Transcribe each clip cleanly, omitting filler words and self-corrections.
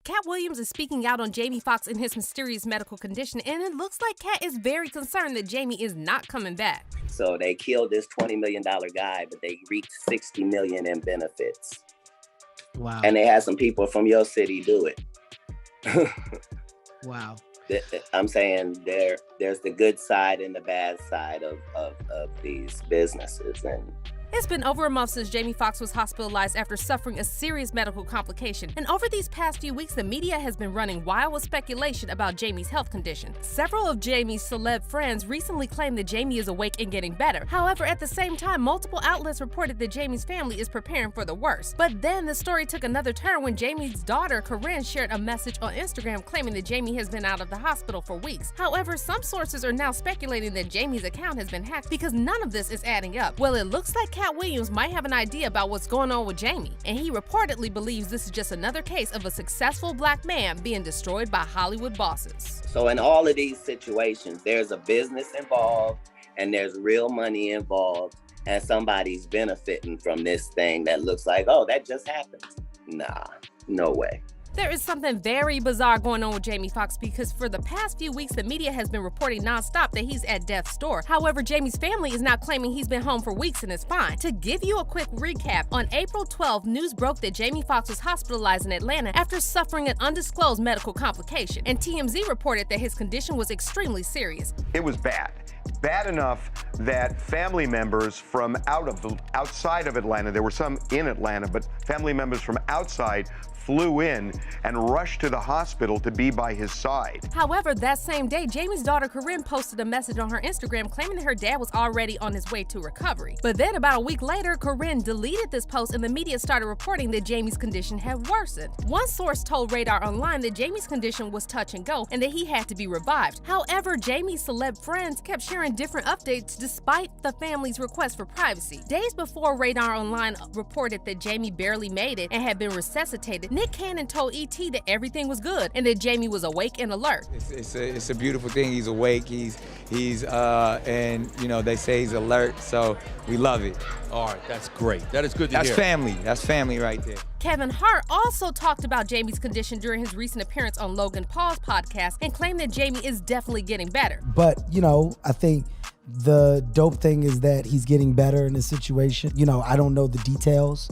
Cat Williams is speaking out on Jamie Foxx and his mysterious medical condition, and it looks like Cat is very concerned that Jamie is not coming back. So they killed this $20 million guy, but they reaped $60 million in benefits. Wow. And they had some people from your city do it. Wow. I'm saying there's the good side and the bad side of these businesses. And it's been over a month since Jamie Foxx was hospitalized after suffering a serious medical complication. And over these past few weeks, the media has been running wild with speculation about Jamie's health condition. Several of Jamie's celeb friends recently claimed that Jamie is awake and getting better. However, at the same time, multiple outlets reported that Jamie's family is preparing for the worst. But then the story took another turn when Jamie's daughter, Corinne, shared a message on Instagram claiming that Jamie has been out of the hospital for weeks. However, some sources are now speculating that Jamie's account has been hacked because none of this is adding up. Well, it looks like Cat Williams might have an idea about what's going on with Jamie, and he reportedly believes this is just another case of a successful black man being destroyed by Hollywood bosses. So in all of these situations, there's a business involved and there's real money involved, and somebody's benefiting from this thing that looks like, oh, that just happened. Nah, no way. There is something very bizarre going on with Jamie Foxx because for the past few weeks, the media has been reporting nonstop that he's at death's door. However, Jamie's family is now claiming he's been home for weeks and is fine. To give you a quick recap, on April 12th, news broke that Jamie Foxx was hospitalized in Atlanta after suffering an undisclosed medical complication, and TMZ reported that his condition was extremely serious. It was bad. Bad enough that family members from outside of Atlanta, there were some in Atlanta, but family members from outside flew in and rushed to the hospital to be by his side. However, that same day, Jamie's daughter Corinne posted a message on her Instagram claiming that her dad was already on his way to recovery. But then about a week later, Corinne deleted this post and the media started reporting that Jamie's condition had worsened. One source told Radar Online that Jamie's condition was touch and go and that he had to be revived. However, Jamie's celeb friends kept sharing different updates despite the family's request for privacy. Days before Radar Online reported that Jamie barely made it and had been resuscitated, Nick Cannon told ET that everything was good and that Jamie was awake and alert. It's a beautiful thing. He's awake. He's and you know they say he's alert, so we love it. All right, that's great. That is good to hear. That's family. That's family right there. Kevin Hart also talked about Jamie's condition during his recent appearance on Logan Paul's podcast and claimed that Jamie is definitely getting better. But, you know, I think the dope thing is that he's getting better in this situation. You know, I don't know the details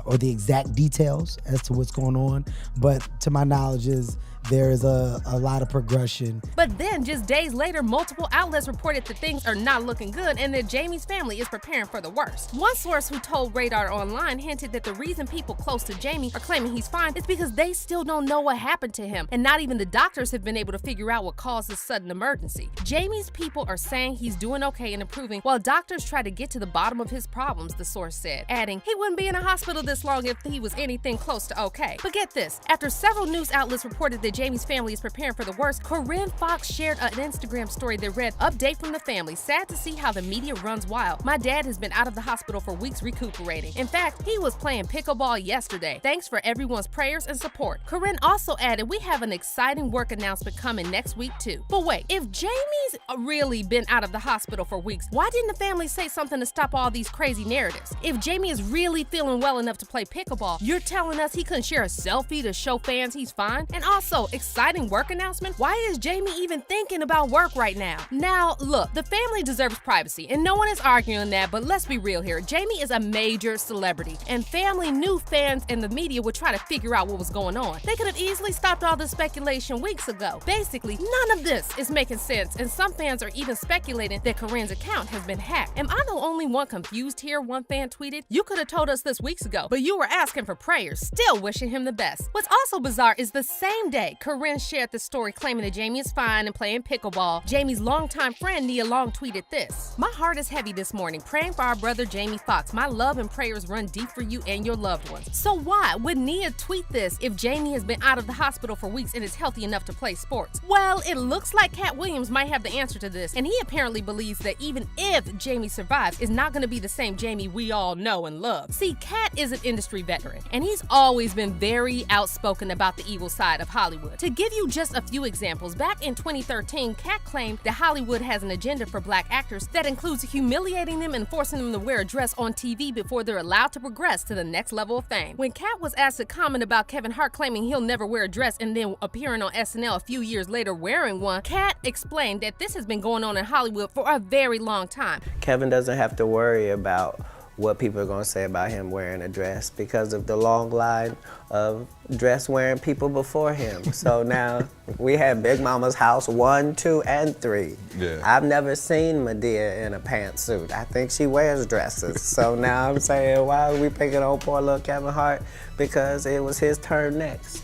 or the exact details as to what's going on, but to my knowledge is there is a lot of progression. But then, just days later, multiple outlets reported that things are not looking good and that Jamie's family is preparing for the worst. One source who told Radar Online hinted that the reason people close to Jamie are claiming he's fine is because they still don't know what happened to him, and not even the doctors have been able to figure out what caused this sudden emergency. Jamie's people are saying he's doing okay and improving, while doctors try to get to the bottom of his problems, the source said, adding he wouldn't be in a hospital this long if he was anything close to okay. But get this, after several news outlets reported that Jamie's family is preparing for the worst, Corinne Foxx shared an Instagram story that read, "Update from the family. Sad to see how the media runs wild. My dad has been out of the hospital for weeks recuperating. In fact, he was playing pickleball yesterday. Thanks for everyone's prayers and support." Corinne also added, "We have an exciting work announcement coming next week too." But wait, if Jamie's really been out of the hospital for weeks, why didn't the family say something to stop all these crazy narratives? If Jamie is really feeling well enough to play pickleball, you're telling us he couldn't share a selfie to show fans he's fine? And also, exciting work announcement? Why is Jamie even thinking about work right now? Now, look, the family deserves privacy, and no one is arguing that, but let's be real here. Jamie is a major celebrity, and family knew fans and the media would try to figure out what was going on. They could have easily stopped all this speculation weeks ago. Basically, none of this is making sense, and some fans are even speculating that Corinne's account has been hacked. Am I the only one confused here? One fan tweeted, "You could have told us this weeks ago, but you were asking for prayers, still wishing him the best." What's also bizarre is the same day Corinne shared the story claiming that Jamie is fine and playing pickleball, Jamie's longtime friend Nia Long tweeted this, "My heart is heavy this morning, praying for our brother Jamie Foxx. My love and prayers run deep for you and your loved ones." So why would Nia tweet this if Jamie has been out of the hospital for weeks and is healthy enough to play sports? Well, it looks like Cat Williams might have the answer to this, and he apparently believes believes that even if Jamie survives, it's not going to be the same Jamie we all know and love. See, Kat is an industry veteran, and he's always been very outspoken about the evil side of Hollywood. To give you just a few examples, back in 2013, Kat claimed that Hollywood has an agenda for black actors that includes humiliating them and forcing them to wear a dress on TV before they're allowed to progress to the next level of fame. When Kat was asked to comment about Kevin Hart claiming he'll never wear a dress and then appearing on SNL a few years later wearing one, Kat explained that this has been going on in Hollywood for a very long time. Kevin doesn't have to worry about what people are going to say about him wearing a dress because of the long line of dress-wearing people before him. So now we have Big Mama's house 1, 2, and 3. Yeah. I've never seen Medea in a pantsuit. I think she wears dresses. So now I'm saying, why are we picking on poor little Kevin Hart? Because it was his turn next.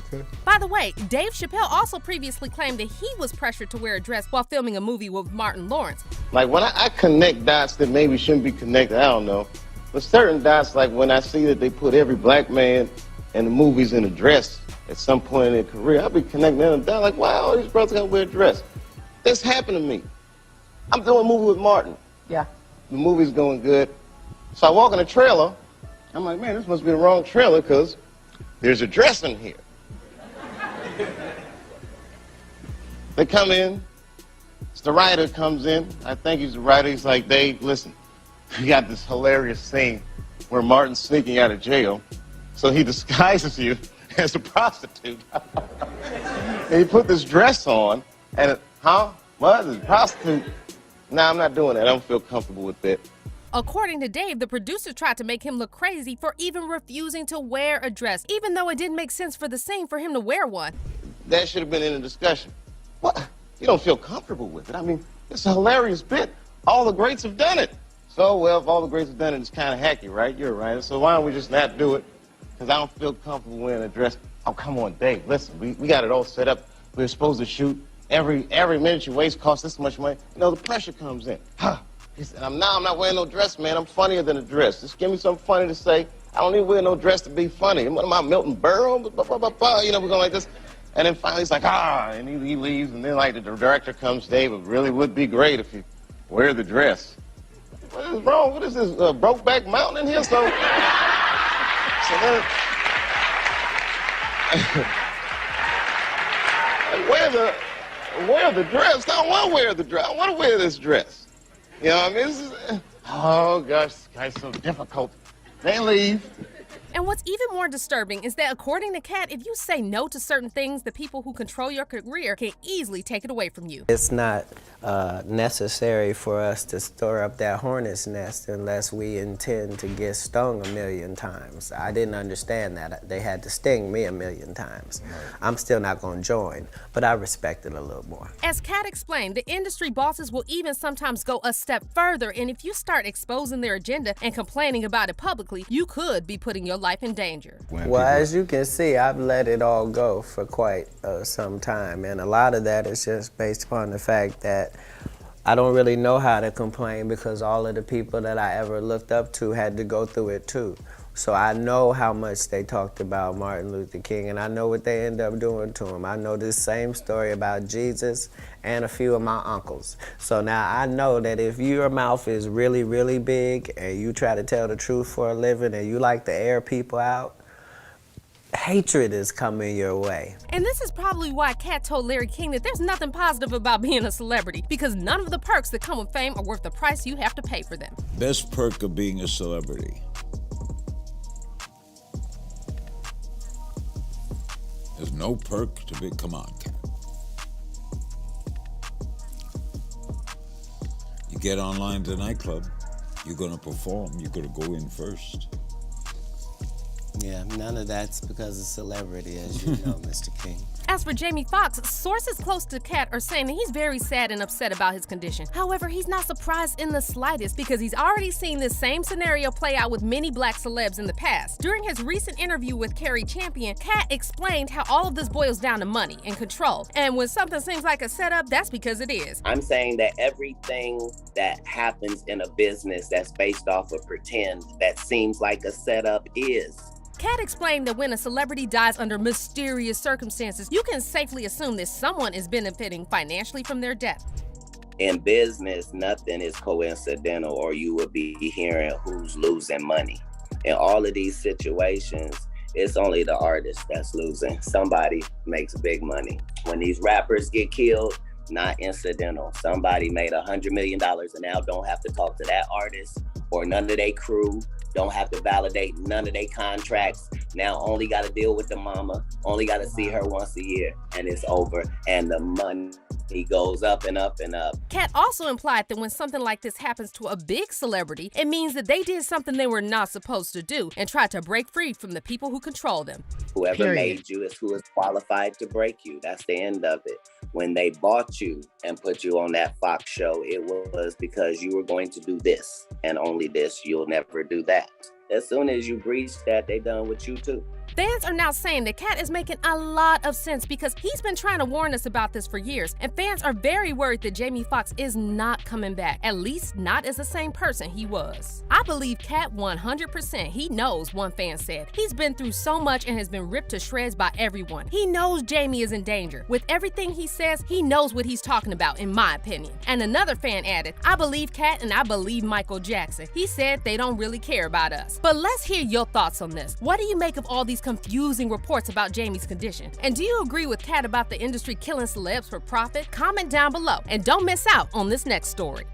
Okay. By the way, Dave Chappelle also previously claimed that he was pressured to wear a dress while filming a movie with Martin Lawrence. Like when I connect dots that maybe shouldn't be connected, I don't know. But certain dots, like when I see that they put every black man in the movies in a dress at some point in their career, I'll be connecting them down like, wow, all these brothers gotta wear a dress. This happened to me. I'm doing a movie with Martin. Yeah. The movie's going good. So I walk in the trailer. I'm like, man, this must be the wrong trailer because there's a dress in here. They come in. The writer comes in. I think he's the writer. He's like, Dave, listen, you got this hilarious scene where Martin's sneaking out of jail. So he disguises you as a prostitute. And he put this dress on. And, what? As a prostitute? Nah, I'm not doing that. I don't feel comfortable with that. According to Dave, the producers tried to make him look crazy for even refusing to wear a dress, even though it didn't make sense for the scene for him to wear one. That should have been in the discussion. What? You don't feel comfortable with it. I mean, it's a hilarious bit. All the greats have done it. So, well, if all the greats have done it, it's kind of hacky, right? You're right. So why don't we just not do it? Because I don't feel comfortable wearing a dress. Oh, come on, Dave, listen, we got it all set up. We're supposed to shoot. Every minute you waste costs this much money. You know, the pressure comes in. He said, I'm not wearing no dress, man. I'm funnier than a dress. Just give me something funny to say. I don't need to wear no dress to be funny. What am I, Milton Berle? You know, we're going like this. And then finally he's like, and he leaves. And then like the director comes, Dave, it really would be great if you wear the dress. What is wrong? What is this, Brokeback Mountain in here? So then, wear the dress. I don't want to wear the dress. I want to wear this dress. You know what I mean? This is, oh gosh, this guy's so difficult. They leave. And what's even more disturbing is that according to Kat, if you say no to certain things, the people who control your career can easily take it away from you. It's not necessary for us to stir up that hornet's nest unless we intend to get stung 1,000,000 times. I didn't understand that. They had to sting me 1,000,000 times. I'm still not going to join, but I respect it a little more. As Kat explained, the industry bosses will even sometimes go a step further, and if you start exposing their agenda and complaining about it publicly, you could be putting your life in danger. Well, as you can see, I've let it all go for quite some time, and a lot of that is just based upon the fact that I don't really know how to complain because all of the people that I ever looked up to had to go through it too. So I know how much they talked about Martin Luther King, and I know what they end up doing to him. I know this same story about Jesus and a few of my uncles. So now I know that if your mouth is really, really big and you try to tell the truth for a living and you like to air people out, hatred is coming your way. And this is probably why Kat told Larry King that there's nothing positive about being a celebrity, because none of the perks that come with fame are worth the price you have to pay for them. Best perk of being a celebrity. There's no perk to be, come on, Kat. You get online to the nightclub, you're gonna perform, you're gonna go in first. Yeah, none of that's because of celebrity, as you know, Mr. King. As for Jamie Foxx, sources close to Kat are saying that he's very sad and upset about his condition. However, he's not surprised in the slightest because he's already seen this same scenario play out with many black celebs in the past. During his recent interview with Carrie Champion, Kat explained how all of this boils down to money and control. And when something seems like a setup, that's because it is. I'm saying that everything that happens in a business that's based off of pretend that seems like a setup is. Kat explained that when a celebrity dies under mysterious circumstances, you can safely assume that someone is benefiting financially from their death. In business, nothing is coincidental, or you would be hearing who's losing money. In all of these situations, it's only the artist that's losing. Somebody makes big money. When these rappers get killed, not incidental. Somebody made $100 million and now don't have to talk to that artist or none of their crew, don't have to validate none of their contracts. Now only got to deal with the mama, only got to see her once a year, and it's over. And the money goes up and up and up. Kat also implied that when something like this happens to a big celebrity, it means that they did something they were not supposed to do and tried to break free from the people who control them. Whoever made you is who is qualified to break you. That's the end of it. When they bought you and put you on that Fox show, it was because you were going to do this and only this. You'll never do that. As soon as you breach that, they done with you too. Fans are now saying that Kat is making a lot of sense because he's been trying to warn us about this for years, and fans are very worried that Jamie Foxx is not coming back, at least not as the same person he was. I believe Kat 100%. He knows, one fan said. He's been through so much and has been ripped to shreds by everyone. He knows Jamie is in danger. With everything he says, he knows what he's talking about, in my opinion. And another fan added, I believe Kat and I believe Michael Jackson. He said they don't really care about us. But let's hear your thoughts on this. What do you make of all these confusing reports about Jamie's condition? And do you agree with Kat about the industry killing celebs for profit? Comment down below and don't miss out on this next story.